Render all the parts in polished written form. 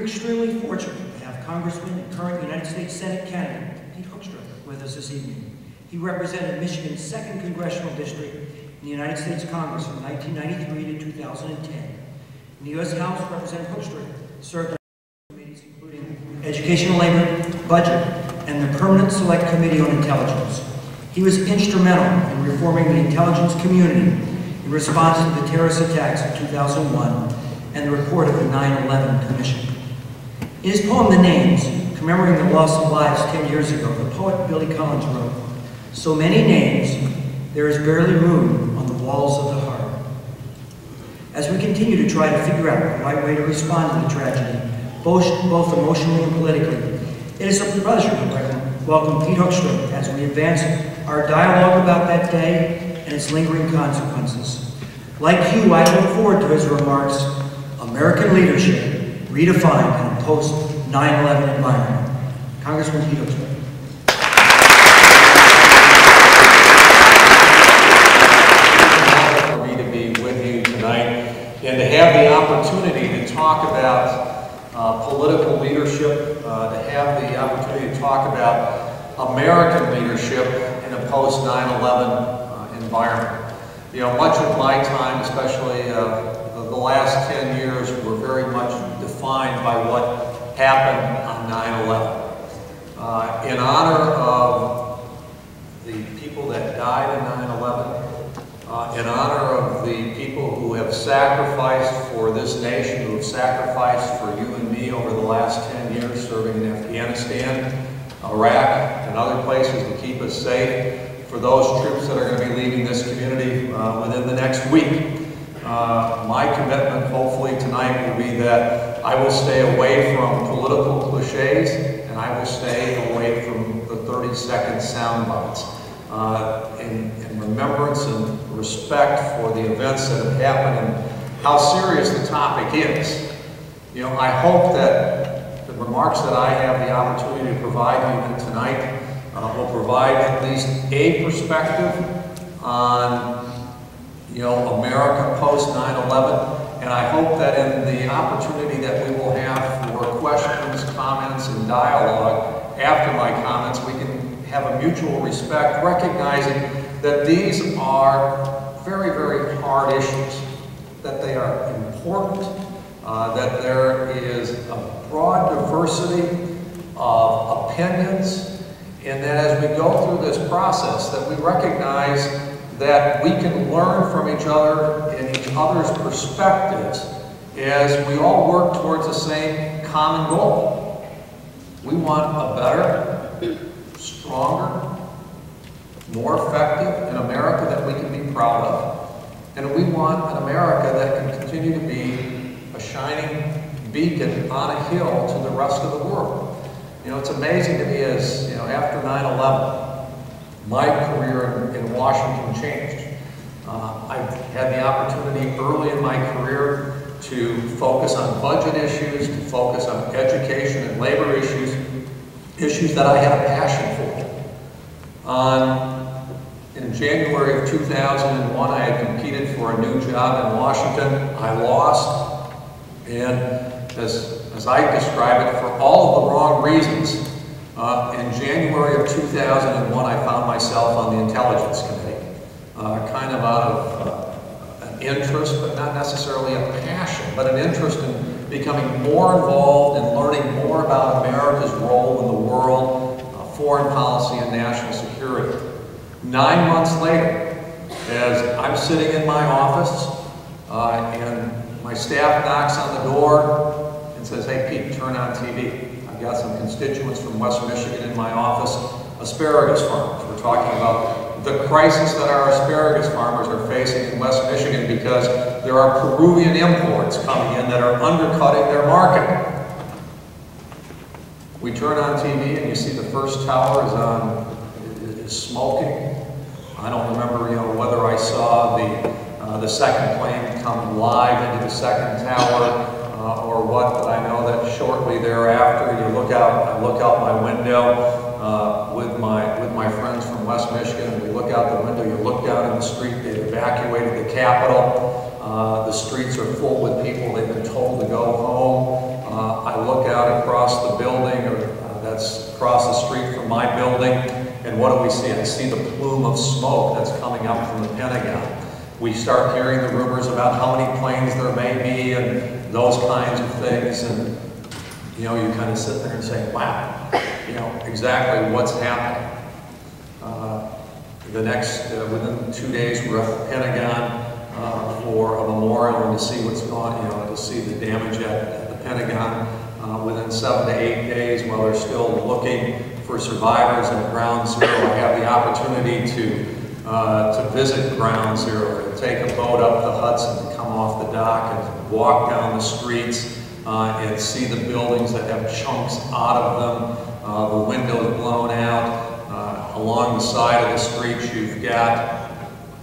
are extremely fortunate to have Congressman and current United States Senate candidate Pete Hoekstra with us this evening. He represented Michigan's 2nd Congressional District in the United States Congress from 1993 to 2010. In the U.S. House, Representative Hoekstra served on committees including Education and Labor, Budget, and the Permanent Select Committee on Intelligence. He was instrumental in reforming the intelligence community in response to the terrorist attacks of 2001 and the report of the 9/11 Commission. In his poem, The Names, commemorating the loss of lives 10 years ago, the poet Billy Collins wrote, "So many names, there is barely room on the walls of the heart." As we continue to try to figure out the right way to respond to the tragedy, both emotionally and politically, it is a pleasure to welcome Pete Hoekstra as we advance our dialogue about that day and its lingering consequences. Like you, I look forward to his remarks, American Leadership, Redefined in a post-9/11 environment. Congressman Pete Hoekstra. For me to be with you tonight and to have the opportunity to talk about political leadership, to have the opportunity to talk about American leadership in a post-9/11 environment. You know, much of my time, especially the last 10 years, were very much defined by what happened on 9/11. In honor of the people that died in 9/11, in honor of the people who have sacrificed for this nation, who have sacrificed for you and me over the last 10 years serving in Afghanistan, Iraq, and other places to keep us safe, for those troops that are going to be leaving this community within the next week. My commitment, hopefully tonight, will be that I will stay away from political cliches and I will stay away from the 30-second sound bites. In remembrance and respect for the events that have happened and how serious the topic is. You know, I hope that the remarks that I have the opportunity to provide you tonight will provide at least a perspective on, you know, America post 9/11, and I hope that in the opportunity that we will have for questions, comments, and dialogue after my comments, we can have a mutual respect, recognizing that these are very, very hard issues, that they are important, that there is a broad diversity of opinions, and that as we go through this process, that we recognize that we can learn from each other and each other's perspectives as we all work towards the same common goal. We want a better, stronger, more effective an America that we can be proud of. And we want an America that can continue to be a shining beacon on a hill to the rest of the world. You know, it's amazing to me as, you know, after 9/11, my career in Washington changed. I've had the opportunity early in my career to focus on budget issues, to focus on education and labor issues, issues that I had a passion for. In January of 2001, I had competed for a new job in Washington. I lost, and as I describe it, for all of the wrong reasons, in January of 2001, I found myself on the Intelligence Committee, kind of out of an interest, but not necessarily a passion, but an interest in becoming more involved and learning more about America's role in the world, foreign policy and national security. 9 months later, as I'm sitting in my office, and my staff knocks on the door and says, "Hey Pete, turn on TV. I've got some constituents from West Michigan in my office, asparagus farmers. We're talking about the crisis that our asparagus farmers are facing in West Michigan because there are Peruvian imports coming in that are undercutting their market." We turn on TV and you see the first tower is smoking. I don't remember, you know, whether I saw the second plane come live into the second tower or what, but I know that shortly thereafter, I look out my window with my friends from West Michigan, and we look out the window. You look down in the street. They've evacuated the Capitol. The streets are full with people. They've been told to go home. I look out across the building, or that's across the street from my building, and what do we see? I see the plume of smoke that's coming up from the Pentagon. We start hearing the rumors about how many planes there may be and those kinds of things, and you know, you kind of sit there and say, wow, you know, exactly what's happening. Within 2 days, we're at the Pentagon for a memorial and to see what's going on, you know, to see the damage at the Pentagon. Within 7 to 8 days, while they're still looking for survivors at Ground Zero, I have the opportunity to visit Ground Zero, to take a boat up the Hudson, to come off the dock and walk down the streets and see the buildings that have chunks out of them, the windows blown out. Along the side of the streets, you've got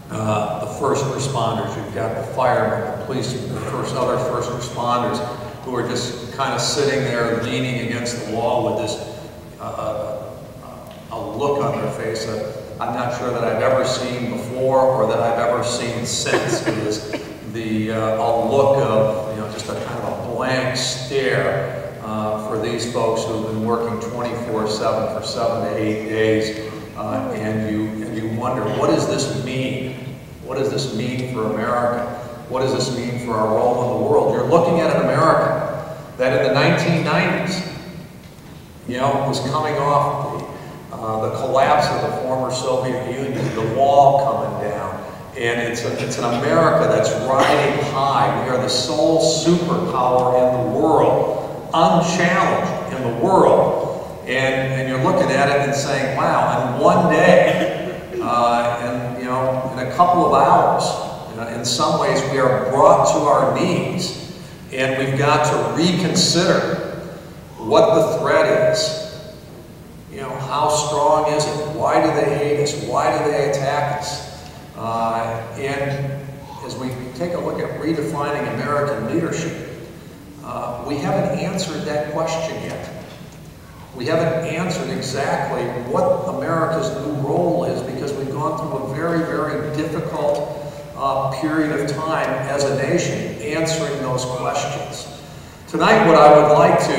the first responders, you've got the firemen, the policemen, the other first responders who are just kind of sitting there leaning against the wall with this a look on their face that I'm not sure that I've ever seen before or that I've ever seen since. It is a look of, you know, just a kind of a blank stare for these folks who have been working 24/7 for 7 to 8 days. And you wonder, what does this mean? What does this mean for America? What does this mean for our role in the world? You're looking at an America that in the 1990s, you know, was coming off the collapse of the former Soviet Union, the wall coming down, and it's an America that's riding high. We are the sole superpower in the world, unchallenged in the world. And you're looking at it and saying, wow, in one day, and you know, in a couple of hours, in some ways we are brought to our knees, and we've got to reconsider what the threat is. You know, how strong is it? Why do they hate us? Why do they attack us? And as we take a look at redefining American leadership, we haven't answered that question yet. We haven't answered exactly what America's new role is, because we've gone through a very, very difficult period of time as a nation answering those questions. Tonight, what I would like to,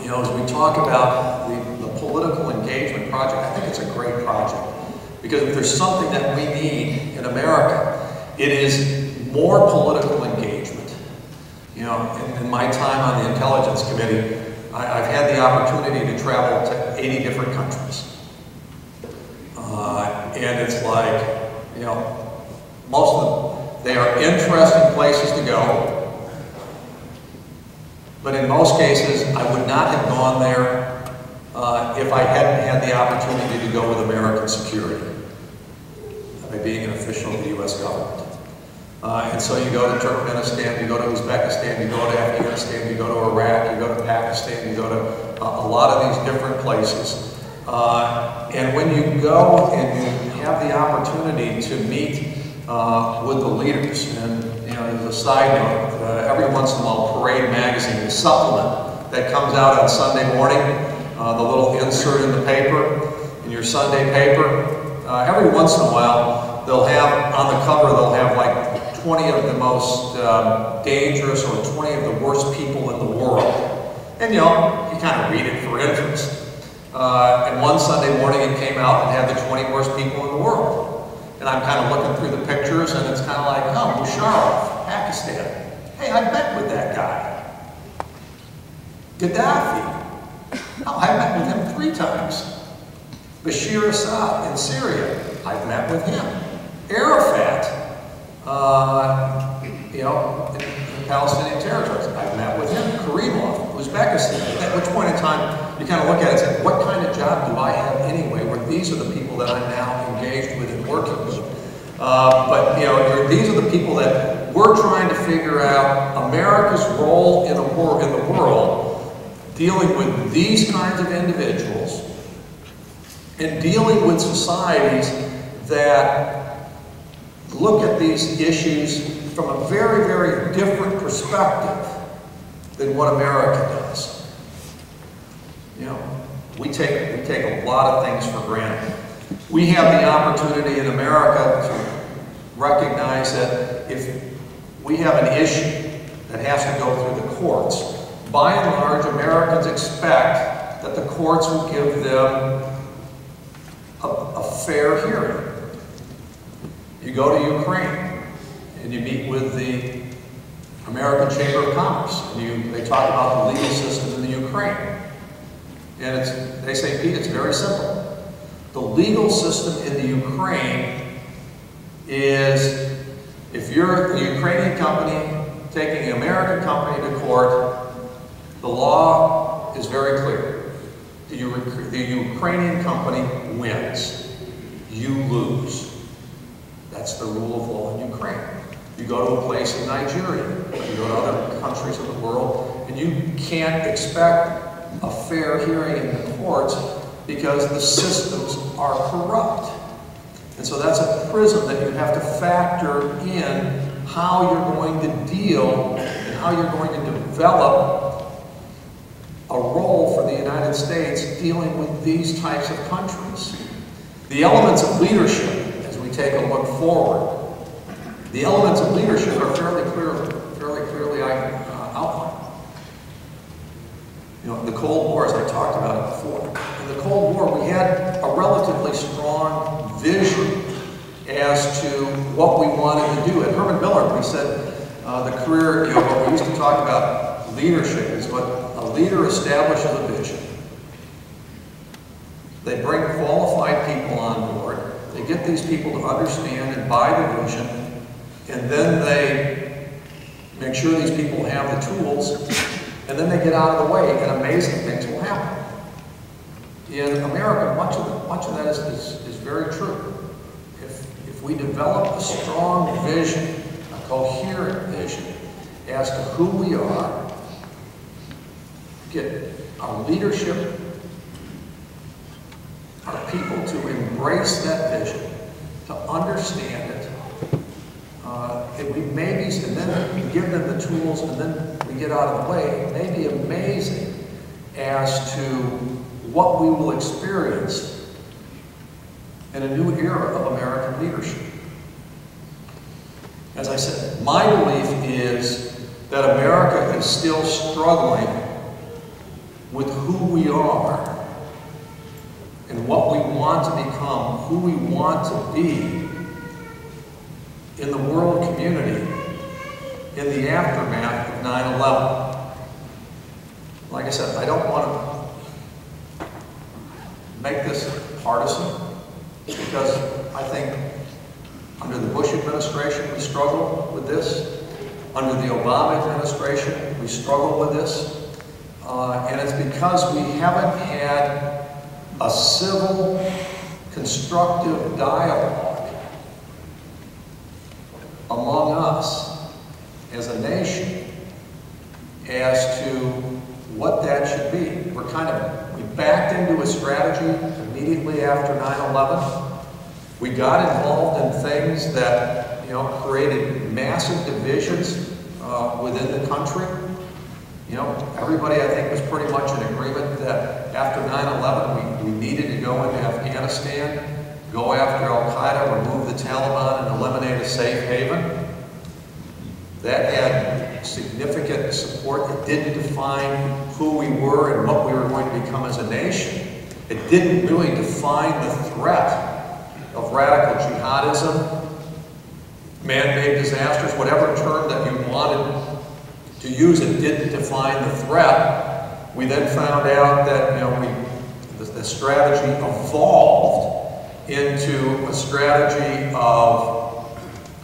you know, as we talk about the political engagement project, I think it's a great project, because if there's something that we need in America, it is more political engagement. You know, in my time on the Intelligence Committee, I've had the opportunity to travel to 80 different countries. And it's like, you know, most of them, they are interesting places to go. But in most cases, I would not have gone there if I hadn't had the opportunity to go with American security, by being an official of the U.S. government. And so you go to Turkmenistan, you go to Uzbekistan, you go to Afghanistan, you go to Iraq, you go to Pakistan, you go to a lot of these different places. And when you go and you have the opportunity to meet with the leaders, and you know, as a side note, every once in a while, Parade Magazine, the supplement that comes out on Sunday morning, the little insert in the paper, in your Sunday paper, every once in a while, they'll have, on the cover, they'll have like 20 of the most dangerous or 20 of the worst people in the world. And you know, you kind of read it for interest. And one Sunday morning it came out and had the 20 worst people in the world. And I'm kind of looking through the pictures, and it's kind of like, oh, Musharraf, Pakistan. Hey, I met with that guy. Gaddafi. Oh, I met with him 3 times. Bashir Assad in Syria. I've met with him. Arafat. You know, in Palestinian territories. I've met with him. Karimov, Uzbekistan. At which point in time, you kind of look at it and say, what kind of job do I have anyway, where these are the people that I'm now engaged with and working with? But, you know, these are the people that we're trying to figure out America's role in the world, dealing with these kinds of individuals, and dealing with societies that look at these issues from a very, very different perspective than what America does. You know, we take a lot of things for granted. We have the opportunity in America to recognize that if we have an issue that has to go through the courts, by and large, Americans expect that the courts will give them a fair hearing. You go to Ukraine and you meet with the American Chamber of Commerce, and they talk about the legal system in the Ukraine. And they say, Pete, it's very simple. The legal system in the Ukraine is, if you're a Ukrainian company taking an American company to court, the law is very clear. The Ukrainian company wins. You lose. That's the rule of law in Ukraine. You go to a place in Nigeria, you go to other countries of the world, and you can't expect a fair hearing in the courts because the systems are corrupt. And so that's a prism that you have to factor in how you're going to deal and how you're going to develop a role for the United States dealing with these types of countries. The elements of leadership, as we take a look forward, the elements of leadership are fairly clearly outlined. You know, the Cold War, as I talked about it before. In the Cold War, we had a relatively strong vision as to what we wanted to do. At Herman Miller, we said the career, you know, what we used to talk about leadership is what a leader establishes a vision. They bring qualified people on board. They get these people to understand and buy the vision, and then they make sure these people have the tools, and then they get out of the way, and amazing things will happen. In America, much of that is very true. If we develop a strong vision, a coherent vision as to who we are, get our leadership, our people to embrace that vision, to understand it, and then we give them the tools, and then we get out of the way, it may be amazing as to what we will experience in a new era of American leadership. As I said, my belief is that America is still struggling with who we are and what we want to become, who we want to be in the world community in the aftermath of 9/11. Like I said, I don't want to make this partisan because I think under the Bush administration we struggled with this. Under the Obama administration we struggled with this. And it's because we haven't had a civil, constructive dialogue among us as a nation as to what that should be. We backed into a strategy immediately after 9/11. We got involved in things that, you know, created massive divisions within the country. You know, everybody, I think, was pretty much in agreement that after 9/11, we needed to go into Afghanistan, go after Al-Qaeda, remove the Taliban, and eliminate a safe haven. That had significant support. It didn't define who we were and what we were going to become as a nation. It didn't really define the threat of radical jihadism, man-made disasters, whatever term that you wanted to use. It didn't define the threat. We then found out that, you know, the strategy evolved into a strategy of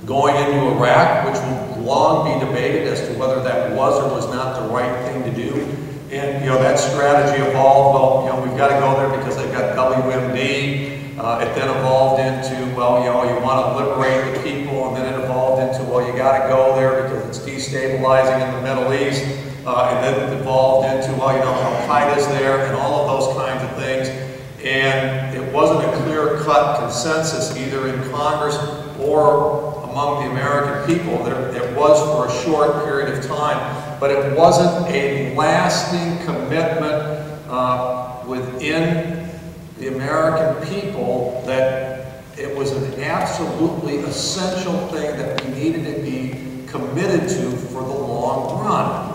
going into Iraq, which will long be debated as to whether that was or was not the right thing to do. And, you know, that strategy evolved, well, you know, we've got to go there because they've got WMD. It then evolved into, well, you know, you want to liberate the people, and then it evolved into, well, you got to go there because it's destabilizing in the Middle East. And then it evolved into, well, you know, Al-Qaeda's there, and all of those kinds of things. And it wasn't a clear-cut consensus either in Congress or among the American people. It was for a short period of time, but it wasn't a lasting commitment within the American people that it was an absolutely essential thing that we needed to be committed to for the long run.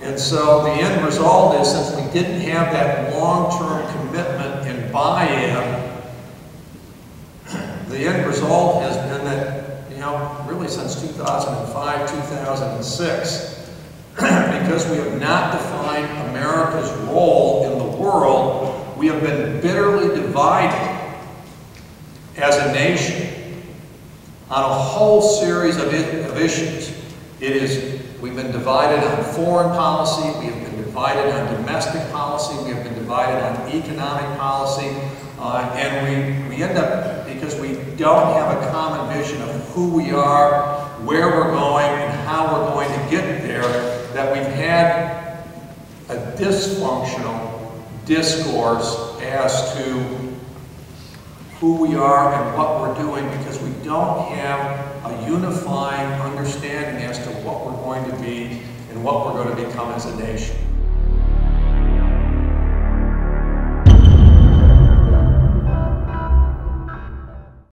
And so the end result is, since we didn't have that long-term commitment and buy-in, the end result has been that, you know, really since 2005, 2006, because we have not defined America's role in the world, we have been bitterly divided as a nation on a whole series of issues. We've been divided on foreign policy, we have been divided on domestic policy, we have been divided on economic policy, and we end up, because we don't have a common vision of who we are, where we're going, and how we're going to get there, that we've had a dysfunctional discourse as to who we are and what we're doing, because we don't have a unifying understanding as to what we're going to be and what we're going to become as a nation.